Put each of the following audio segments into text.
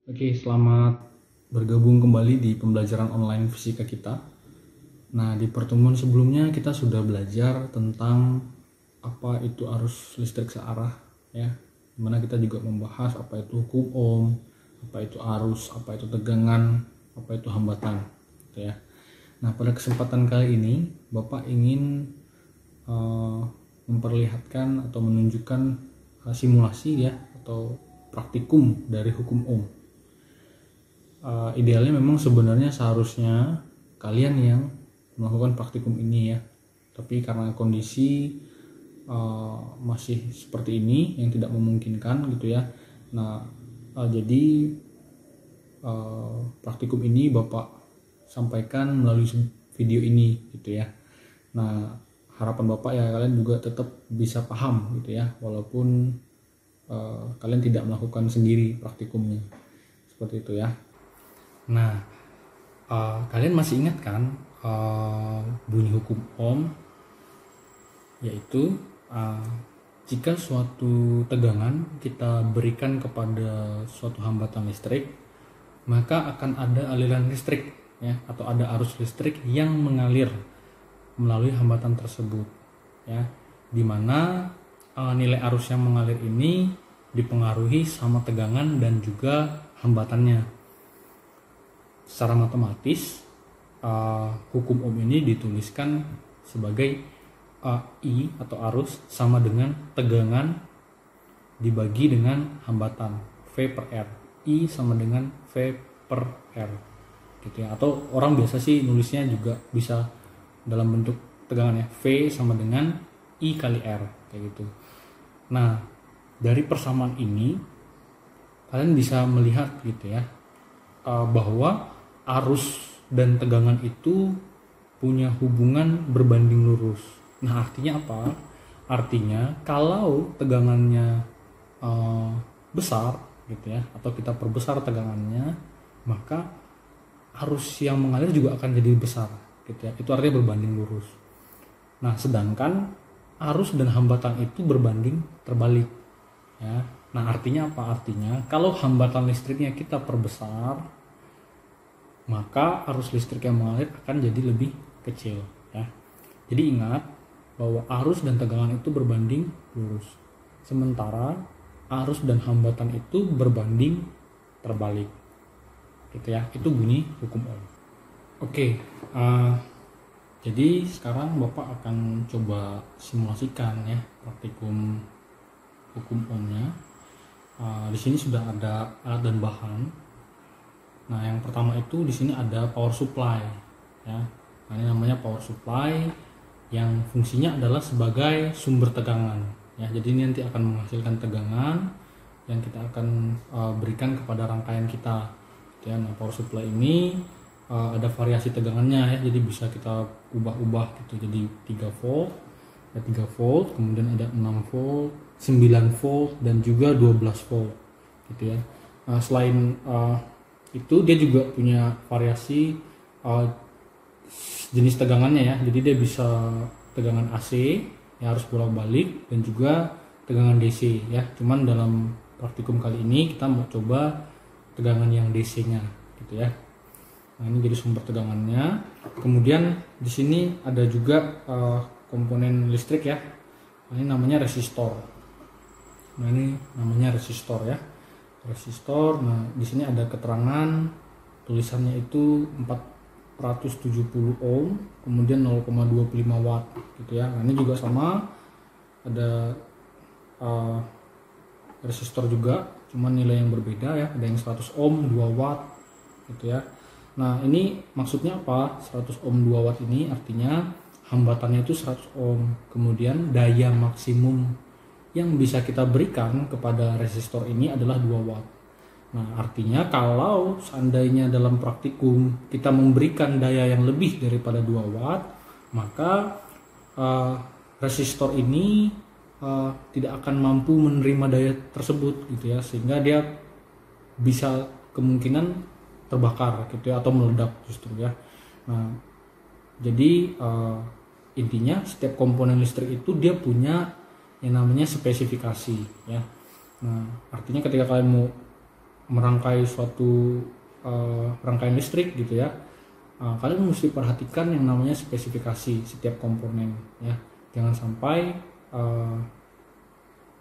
Oke, selamat bergabung kembali di pembelajaran online fisika kita. Nah, di pertemuan sebelumnya kita sudah belajar tentang apa itu arus listrik searah, ya. Dimana kita juga membahas apa itu hukum Ohm, apa itu arus, apa itu tegangan, apa itu hambatan, gitu ya. Nah, pada kesempatan kali ini Bapak ingin memperlihatkan atau menunjukkan simulasi ya atau praktikum dari hukum Ohm. Idealnya memang sebenarnya seharusnya kalian yang melakukan praktikum ini ya, tapi karena kondisi masih seperti ini yang tidak memungkinkan gitu ya. Nah, jadi praktikum ini Bapak sampaikan melalui video ini gitu ya. Nah, harapan Bapak ya kalian juga tetap bisa paham gitu ya, walaupun kalian tidak melakukan sendiri praktikumnya, seperti itu ya. Nah, kalian masih ingat kan bunyi hukum Ohm, yaitu jika suatu tegangan kita berikan kepada suatu hambatan listrik, maka akan ada aliran listrik ya, atau ada arus listrik yang mengalir melalui hambatan tersebut ya, dimana nilai arus yang mengalir ini dipengaruhi sama tegangan dan juga hambatannya. Secara matematis hukum Ohm ini dituliskan sebagai I atau arus sama dengan tegangan dibagi dengan hambatan V per R. I sama dengan V per R gitu ya. Atau orang biasa sih nulisnya juga bisa dalam bentuk tegangannya V sama dengan I kali R kayak gitu. Nah, dari persamaan ini kalian bisa melihat gitu ya, bahwa arus dan tegangan itu punya hubungan berbanding lurus. Nah, artinya apa? Artinya kalau tegangannya besar gitu ya, atau kita perbesar tegangannya, maka arus yang mengalir juga akan jadi besar gitu ya. Itu artinya berbanding lurus. Nah, sedangkan arus dan hambatan itu berbanding terbalik ya. Nah, artinya apa? Artinya kalau hambatan listriknya kita perbesar, maka arus listrik yang mengalir akan jadi lebih kecil ya. Jadi ingat bahwa arus dan tegangan itu berbanding lurus, sementara arus dan hambatan itu berbanding terbalik gitu ya. Itu bunyi hukum Ohm. Oke, jadi sekarang Bapak akan coba simulasikan ya praktikum hukum Ohmnya. Di sini sudah ada alat dan bahan. Nah, yang pertama itu di sini ada power supply ya. Nah, ini namanya power supply yang fungsinya adalah sebagai sumber tegangan ya. Jadi ini nanti akan menghasilkan tegangan yang kita akan berikan kepada rangkaian kita ya. Nah, power supply ini ada variasi tegangannya ya. Jadi bisa kita ubah-ubah gitu. Jadi 3 volt, ada 3 volt, kemudian ada 6 volt, 9 volt dan juga 12 volt gitu ya. Nah, selain itu dia juga punya variasi jenis tegangannya ya. Jadi dia bisa tegangan AC yang harus bolak-balik dan juga tegangan DC ya. Cuman dalam praktikum kali ini kita mau coba tegangan yang DC-nya gitu ya. Nah, ini jadi sumber tegangannya. Kemudian di sini ada juga komponen listrik ya. Nah, ini namanya resistor. Nah, ini namanya resistor ya. Resistor. Nah, di sini ada keterangan tulisannya itu 470 ohm, kemudian 0,25 watt gitu ya. Nah, ini juga sama, ada resistor juga, cuman nilai yang berbeda ya. Ada yang 100 ohm 2 watt gitu ya. Nah, ini maksudnya apa? 100 ohm 2 watt ini artinya hambatannya itu 100 ohm, kemudian daya maksimum yang bisa kita berikan kepada resistor ini adalah 2 watt. Nah, artinya kalau seandainya dalam praktikum kita memberikan daya yang lebih daripada 2 watt, maka resistor ini tidak akan mampu menerima daya tersebut gitu ya, sehingga dia bisa kemungkinan terbakar gitu ya, atau meledak justru ya. Nah, jadi intinya setiap komponen listrik itu dia punya yang namanya spesifikasi ya. Nah, artinya ketika kalian mau merangkai suatu rangkaian listrik gitu ya, kalian mesti perhatikan yang namanya spesifikasi setiap komponen ya. Jangan sampai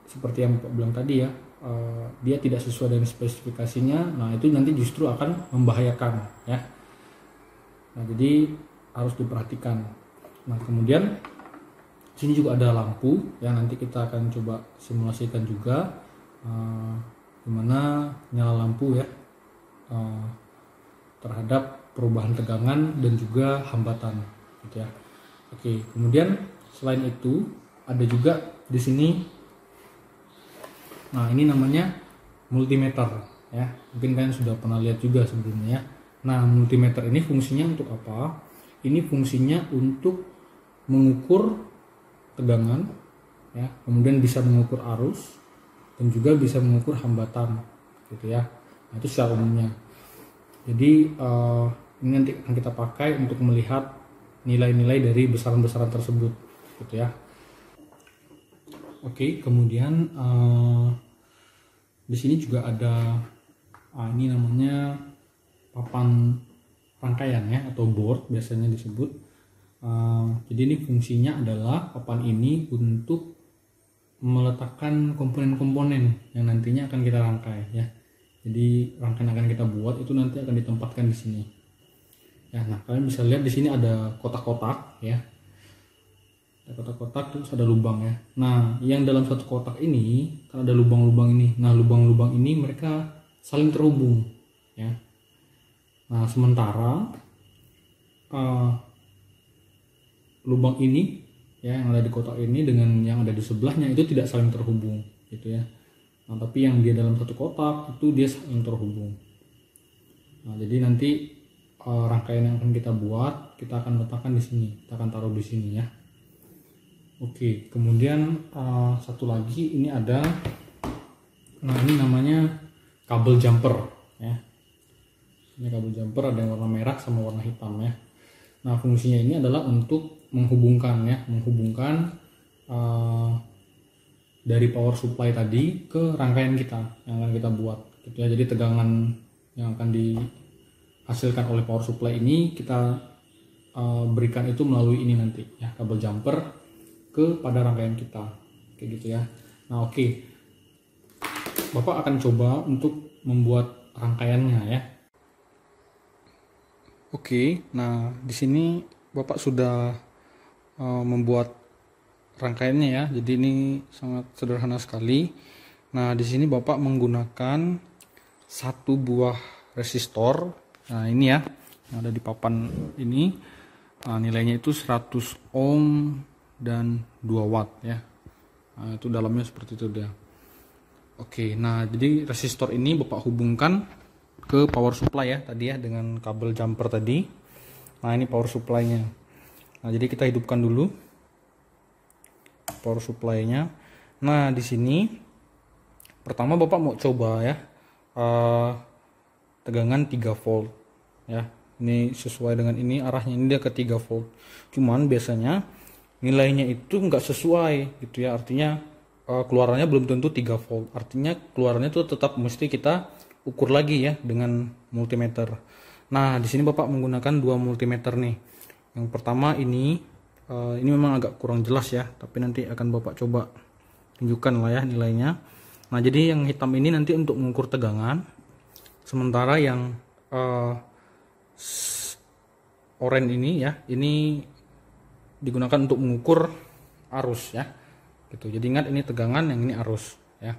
seperti yang Bapak bilang tadi ya, dia tidak sesuai dengan spesifikasinya, nah itu nanti justru akan membahayakan ya. Nah jadi harus diperhatikan. Nah kemudian sini juga ada lampu yang nanti kita akan coba simulasikan juga gimana nyala lampu ya terhadap perubahan tegangan dan juga hambatan gitu ya. Oke, kemudian selain itu ada juga di sini, nah ini namanya multimeter ya, mungkin kalian sudah pernah lihat juga sebelumnya ya. Nah multimeter ini fungsinya untuk apa? Ini fungsinya untuk mengukur tegangan ya, kemudian bisa mengukur arus dan juga bisa mengukur hambatan gitu ya. Nah itu secara umumnya. Jadi ini nanti akan kita pakai untuk melihat nilai-nilai dari besaran-besaran tersebut gitu ya. Oke, kemudian di sini juga ada ini namanya papan rangkaian ya, atau board biasanya disebut. Jadi ini fungsinya adalah papan ini untuk meletakkan komponen-komponen yang nantinya akan kita rangkai ya. Jadi rangkaian akan kita buat itu nanti akan ditempatkan di sini. Ya, nah kalian bisa lihat di sini ada kotak-kotak ya. Ada kotak-kotak terus ada lubang ya. Nah, yang dalam satu kotak ini kan ada lubang-lubang ini. Nah, lubang-lubang ini mereka saling terhubung ya. Nah, sementara lubang ini ya yang ada di kotak ini dengan yang ada di sebelahnya itu tidak saling terhubung gitu ya. Nah, tapi yang dia dalam satu kotak itu dia saling terhubung. Nah, jadi nanti rangkaian yang akan kita buat kita akan letakkan di sini, kita akan taruh di sini ya. Oke, kemudian satu lagi ini ada, nah ini namanya kabel jumper ya. Ini kabel jumper ada yang warna merah sama warna hitam ya. Nah fungsinya ini adalah untuk menghubungkan ya, dari power supply tadi ke rangkaian kita yang akan kita buat gitu ya. Jadi tegangan yang akan dihasilkan oleh power supply ini kita berikan itu melalui ini nanti ya, kabel jumper kepada rangkaian kita kayak gitu ya. Nah oke, Bapak akan coba untuk membuat rangkaiannya ya. Oke, nah di sini Bapak sudah membuat rangkaiannya ya. Jadi ini sangat sederhana sekali. Nah, di sini Bapak menggunakan satu buah resistor. Nah, ini ya yang ada di papan ini. Nah, nilainya itu 100 ohm dan 2 watt ya. Nah, itu dalamnya seperti itu dia. Oke, nah jadi resistor ini Bapak hubungkan ke power supply ya tadi ya dengan kabel jumper tadi. Nah, ini power supply-nya. Nah, jadi kita hidupkan dulu power supply-nya. Nah, di sini pertama Bapak mau coba ya tegangan 3 volt ya. Ini sesuai dengan ini, arahnya ini dia ke 3 volt. Cuman biasanya nilainya itu enggak sesuai gitu ya. Artinya keluarannya belum tentu 3 volt. Artinya keluarannya itu tetap mesti kita ukur lagi ya dengan multimeter. Nah, di sini Bapak menggunakan 2 multimeter nih. Yang pertama ini memang agak kurang jelas ya, tapi nanti akan Bapak coba tunjukkan lah ya nilainya. Nah, jadi yang hitam ini nanti untuk mengukur tegangan, sementara yang oranye ini ya, ini digunakan untuk mengukur arus ya. Gitu. Jadi ingat ini tegangan, yang ini arus ya.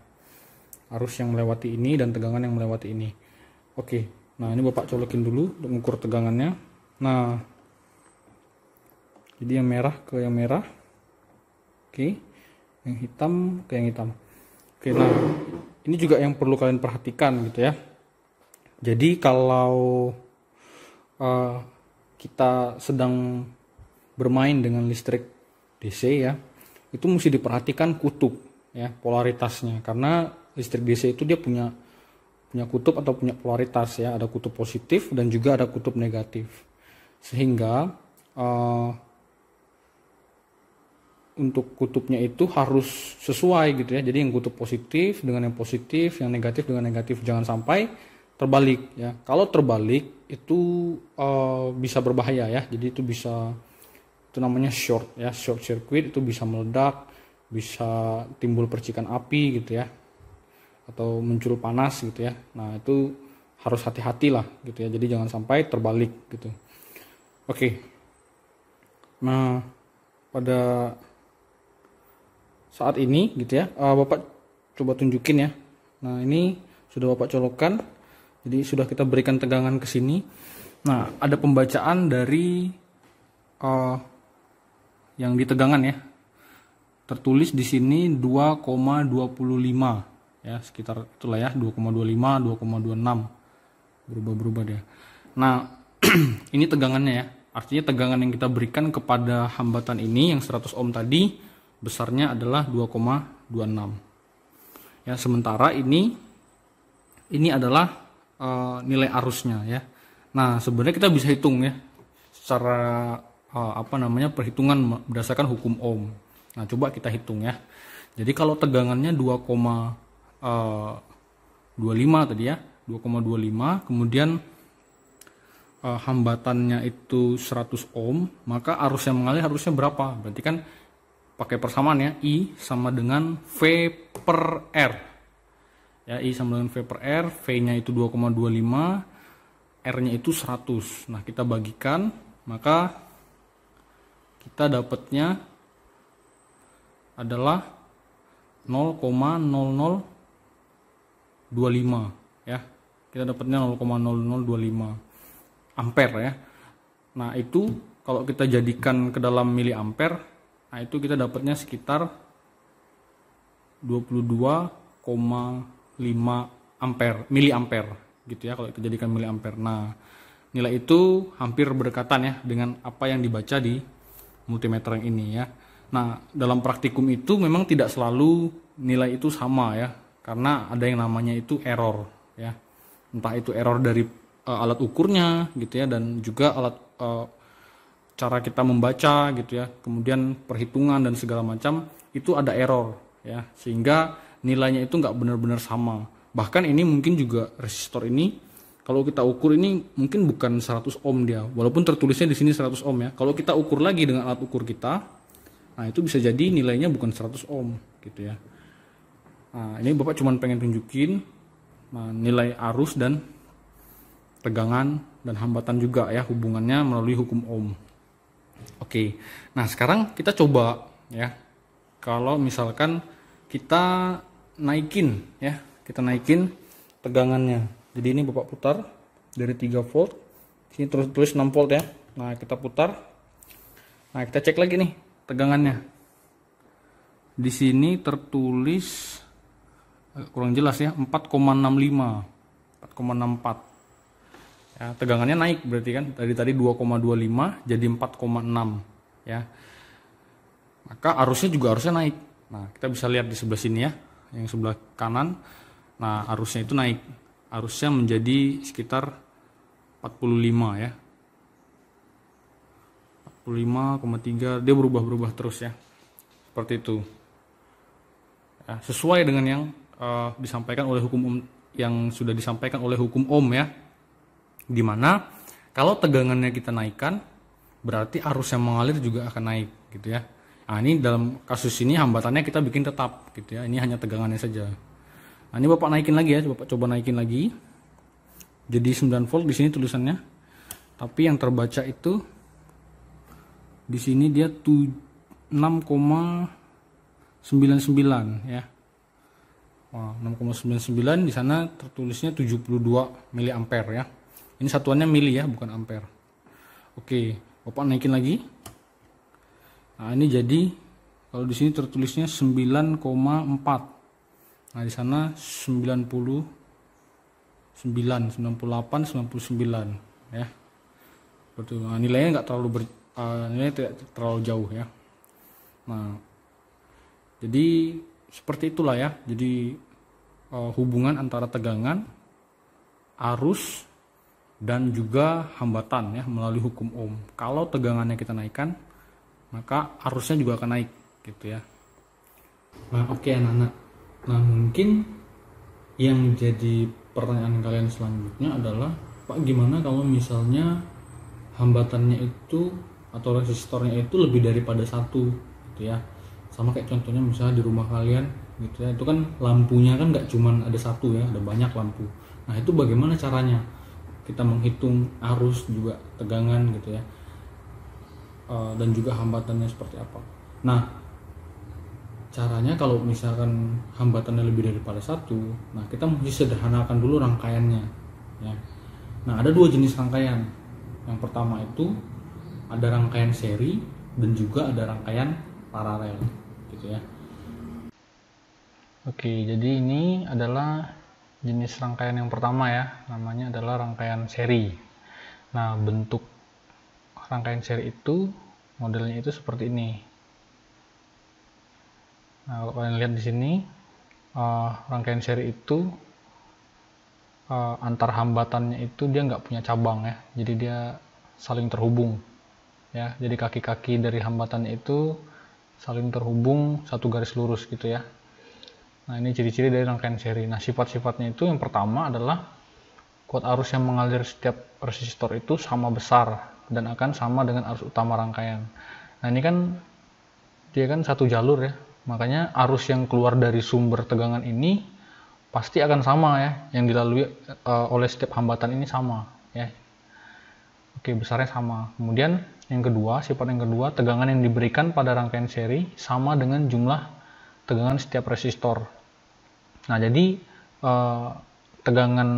Arus yang melewati ini dan tegangan yang melewati ini. Oke. Nah, ini Bapak colokin dulu untuk mengukur tegangannya. Nah, jadi yang merah ke yang merah. Oke. Yang hitam ke yang hitam. Oke, nah ini juga yang perlu kalian perhatikan gitu ya. Jadi kalau kita sedang bermain dengan listrik DC ya, itu mesti diperhatikan kutub ya, polaritasnya, karena listrik DC itu dia punya kutub atau punya polaritas ya, ada kutub positif dan juga ada kutub negatif, sehingga untuk kutubnya itu harus sesuai gitu ya. Jadi yang kutub positif dengan yang positif, yang negatif dengan negatif, jangan sampai terbalik ya. Kalau terbalik itu bisa berbahaya ya. Jadi itu bisa, itu namanya short ya, short circuit, itu bisa meledak, bisa timbul percikan api gitu ya, atau muncul panas gitu ya. Nah itu harus hati-hati lah gitu ya. Jadi jangan sampai terbalik gitu. Oke. Nah pada saat ini gitu ya, Bapak coba tunjukin ya. Nah ini sudah Bapak colokkan, jadi sudah kita berikan tegangan ke sini. Nah ada pembacaan dari yang di tegangan ya, tertulis di sini 2,25 ya, sekitar itulah ya, 2,25, 2,26, berubah-berubah dia. Nah ini tegangannya ya, artinya tegangan yang kita berikan kepada hambatan ini yang 100 ohm tadi besarnya adalah 2,26 ya. Sementara ini adalah nilai arusnya ya. Nah sebenarnya kita bisa hitung ya secara perhitungan berdasarkan hukum ohm. Nah coba kita hitung ya. Jadi kalau tegangannya 2,25 tadi ya, 2,25, kemudian hambatannya itu 100 ohm, maka arus yang mengalir harusnya berapa? Berarti kan pakai persamaan ya, I sama dengan V per R ya, I sama dengan V per R, V nya itu 2,25, R nya itu 100. Nah kita bagikan, maka kita dapatnya adalah 0,0025 ya, kita dapatnya 0,0025 ampere ya. Nah itu kalau kita jadikan ke dalam miliampere, nah itu kita dapatnya sekitar 22,5 miliampere gitu ya kalau kita jadikan miliampere. Nah nilai itu hampir berdekatan ya dengan apa yang dibaca di multimeter yang ini ya. Nah dalam praktikum itu memang tidak selalu nilai itu sama ya, karena ada yang namanya itu error ya, entah itu error dari alat ukurnya gitu ya, dan juga alat cara kita membaca gitu ya, kemudian perhitungan dan segala macam itu ada error ya, sehingga nilainya itu nggak benar-benar sama. Bahkan ini mungkin juga resistor ini kalau kita ukur ini mungkin bukan 100 ohm dia, walaupun tertulisnya di sini 100 ohm ya. Kalau kita ukur lagi dengan alat ukur kita, nah itu bisa jadi nilainya bukan 100 ohm gitu ya. Nah ini Bapak cuma pengen tunjukin nilai arus dan tegangan dan hambatan juga ya, hubungannya melalui hukum ohm. Oke, nah sekarang kita coba ya, kalau misalkan kita naikin ya, kita naikin tegangannya. Jadi ini Bapak putar dari 3 volt, sini terus tulis 6 volt ya. Nah kita putar, nah kita cek lagi nih tegangannya. Di sini tertulis kurang jelas ya, 4,65, 4,64. Ya, tegangannya naik berarti kan, tadi 2,25 jadi 4,6 ya. Maka arusnya juga harusnya naik. Nah kita bisa lihat di sebelah sini ya, yang sebelah kanan. Nah arusnya itu naik, arusnya menjadi sekitar 45 ya, 45,3, dia berubah-berubah terus ya, seperti itu ya, sesuai dengan yang disampaikan oleh hukum ohm, yang sudah disampaikan oleh hukum ohm ya, dimana kalau tegangannya kita naikkan berarti arus yang mengalir juga akan naik gitu ya. Nah ini dalam kasus ini hambatannya kita bikin tetap gitu ya, ini hanya tegangannya saja. Nah ini Bapak naikin lagi ya, Bapak coba naikin lagi jadi 9 volt di sini tulisannya, tapi yang terbaca itu di sini dia 6,99 ya. Wah, 6,99, di sana tertulisnya 72 miliampere ya. Ini satuannya mili ya, bukan ampere. Oke, Bapak naikin lagi. Nah, ini jadi kalau di sini tertulisnya 9,4. Nah, di sana 99, 98, 99 ya. Betul. Nah, nilainya nggak terlalu nilainya tidak terlalu jauh ya. Nah, jadi seperti itulah ya. Jadi hubungan antara tegangan, arus, dan juga hambatan ya melalui hukum ohm. Kalau tegangannya kita naikkan, maka arusnya juga akan naik gitu ya. Nah oke anak-anak, nah mungkin yang jadi pertanyaan kalian selanjutnya adalah, Pak gimana kalau misalnya hambatannya itu atau resistornya itu lebih daripada satu gitu ya. Sama kayak contohnya misalnya di rumah kalian gitu ya, itu kan lampunya kan nggak cuman ada satu ya, ada banyak lampu. Nah itu bagaimana caranya kita menghitung arus juga tegangan gitu ya, dan juga hambatannya seperti apa. Nah caranya kalau misalkan hambatannya lebih daripada satu, nah kita mesti sederhanakan dulu rangkaiannya ya. Nah ada dua jenis rangkaian. Yang pertama itu ada rangkaian seri dan juga ada rangkaian paralel gitu ya. Oke, jadi ini adalah jenis rangkaian yang pertama ya, namanya adalah rangkaian seri. Nah, bentuk rangkaian seri itu modelnya itu seperti ini. Nah, kalau kalian lihat di sini, rangkaian seri itu antar hambatannya itu dia nggak punya cabang ya, jadi dia saling terhubung ya. Jadi kaki-kaki dari hambatannya itu saling terhubung satu garis lurus gitu ya. Nah ini ciri-ciri dari rangkaian seri. Nah sifat-sifatnya itu yang pertama adalah kuat arus yang mengalir setiap resistor itu sama besar dan akan sama dengan arus utama rangkaian. Nah ini kan dia kan satu jalur ya, makanya arus yang keluar dari sumber tegangan ini pasti akan sama ya, yang dilalui oleh setiap hambatan ini sama ya. Oke, besarnya sama. Kemudian yang kedua, sifat yang kedua, tegangan yang diberikan pada rangkaian seri sama dengan jumlah tegangan setiap resistor. Nah, jadi tegangan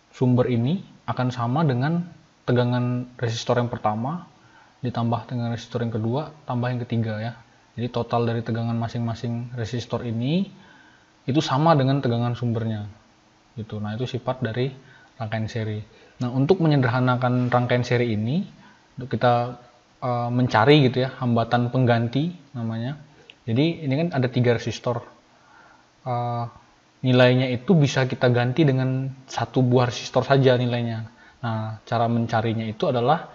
sumber ini akan sama dengan tegangan resistor yang pertama ditambah dengan resistor yang kedua tambah yang ketiga ya. Jadi total dari tegangan masing-masing resistor ini itu sama dengan tegangan sumbernya. Gitu. Nah, itu sifat dari rangkaian seri. Nah, untuk menyederhanakan rangkaian seri ini, untuk kita mencari gitu ya, hambatan pengganti namanya. Jadi ini kan ada 3 resistor. Nilainya itu bisa kita ganti dengan satu buah resistor saja nilainya. Nah, cara mencarinya itu adalah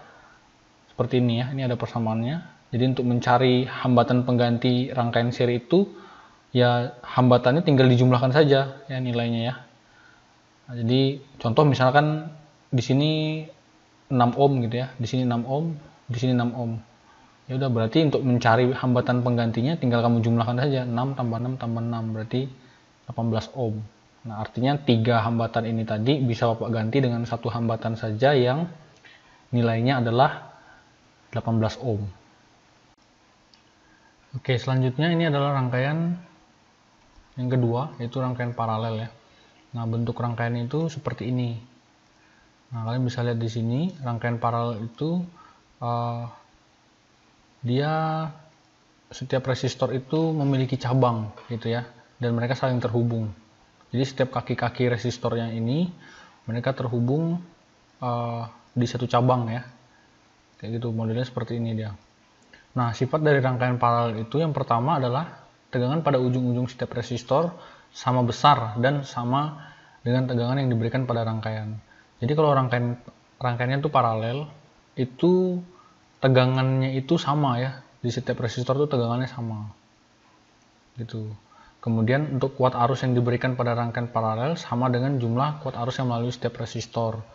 seperti ini ya. Ini ada persamaannya. Jadi untuk mencari hambatan pengganti rangkaian seri itu, ya hambatannya tinggal dijumlahkan saja ya nilainya ya. Nah, jadi contoh misalkan di sini 6 ohm gitu ya, di sini 6 ohm, di sini 6 ohm. Ya udah, berarti untuk mencari hambatan penggantinya tinggal kamu jumlahkan saja, 6 tambah 6 tambah 6 berarti 18 ohm. Nah, artinya 3 hambatan ini tadi bisa Bapak ganti dengan satu hambatan saja yang nilainya adalah 18 ohm. Oke, selanjutnya ini adalah rangkaian yang kedua, yaitu rangkaian paralel ya. Nah, bentuk rangkaian itu seperti ini. Nah, kalian bisa lihat di sini, rangkaian paralel itu dia setiap resistor itu memiliki cabang gitu ya, dan mereka saling terhubung. Jadi setiap kaki-kaki resistornya ini mereka terhubung di satu cabang ya, kayak gitu, modelnya seperti ini dia. Nah, sifat dari rangkaian paralel itu yang pertama adalah tegangan pada ujung-ujung setiap resistor sama besar dan sama dengan tegangan yang diberikan pada rangkaian. Jadi kalau rangkaiannya itu paralel, itu tegangannya itu sama ya, di setiap resistor itu tegangannya sama gitu. Kemudian untuk kuat arus yang diberikan pada rangkaian paralel sama dengan jumlah kuat arus yang melalui setiap resistor.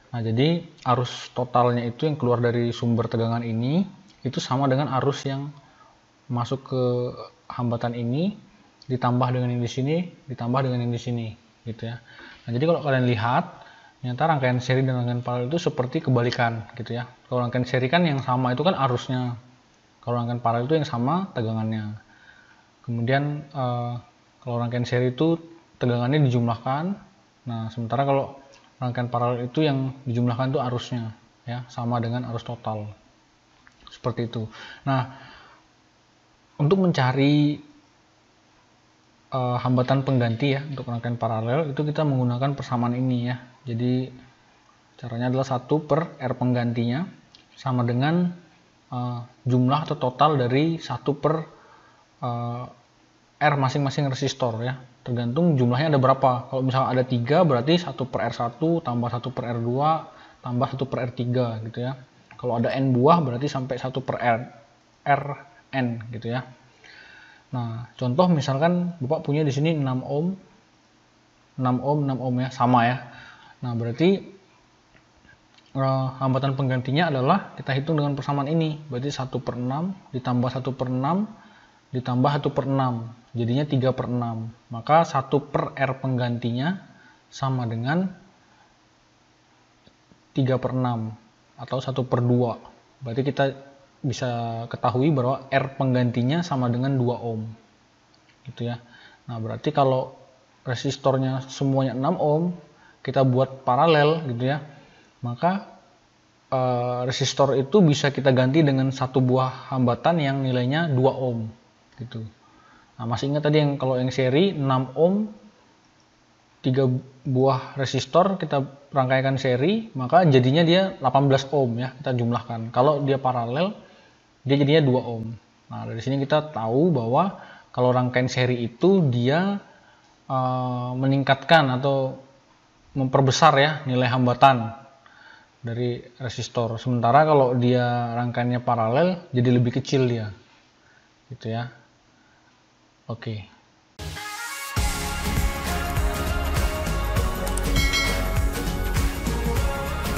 Nah, jadi arus totalnya itu yang keluar dari sumber tegangan ini itu sama dengan arus yang masuk ke hambatan ini ditambah dengan yang di sini ditambah dengan yang di sini gitu ya. Nah, jadi kalau kalian lihat, ternyata rangkaian seri dan rangkaian paralel itu seperti kebalikan gitu ya. Kalau rangkaian seri kan yang sama itu kan arusnya, kalau rangkaian paralel itu yang sama tegangannya. Kemudian kalau rangkaian seri itu tegangannya dijumlahkan. Nah, sementara kalau rangkaian paralel itu yang dijumlahkan itu arusnya ya, sama dengan arus total. Seperti itu. Nah, untuk mencari hambatan pengganti ya untuk rangkaian paralel itu kita menggunakan persamaan ini ya. Jadi caranya adalah 1 per R penggantinya sama dengan jumlah atau total dari 1 per R masing-masing resistor ya. Tergantung jumlahnya ada berapa. Kalau misalnya ada 3 berarti 1 per R1 tambah 1 per R2 tambah 1 per R3 gitu ya. Kalau ada N buah berarti sampai 1 per Rn gitu ya. Nah, contoh misalkan Bapak punya di sini 6 ohm, 6 ohm, 6 ohm ya, sama ya. Nah, berarti hambatan penggantinya adalah kita hitung dengan persamaan ini. Berarti 1/6 ditambah 1/6 ditambah 1/6. Jadinya 3/6. Maka 1/R penggantinya sama dengan 3/6 atau 1/2. Berarti kita bisa ketahui bahwa R penggantinya sama dengan 2 ohm. Gitu ya. Nah, berarti kalau resistornya semuanya 6 ohm, kita buat paralel gitu ya. Maka resistor itu bisa kita ganti dengan satu buah hambatan yang nilainya 2 ohm gitu. Nah, masih ingat tadi yang kalau yang seri 6 ohm 3 buah resistor kita rangkaikan seri, maka jadinya dia 18 ohm ya, kita jumlahkan. Kalau dia paralel dia jadinya 2 ohm. Nah, dari sini kita tahu bahwa kalau rangkaian seri itu dia meningkatkan atau memperbesar ya nilai hambatan dari resistor. Sementara kalau dia rangkaiannya paralel jadi lebih kecil dia. Gitu ya. Oke.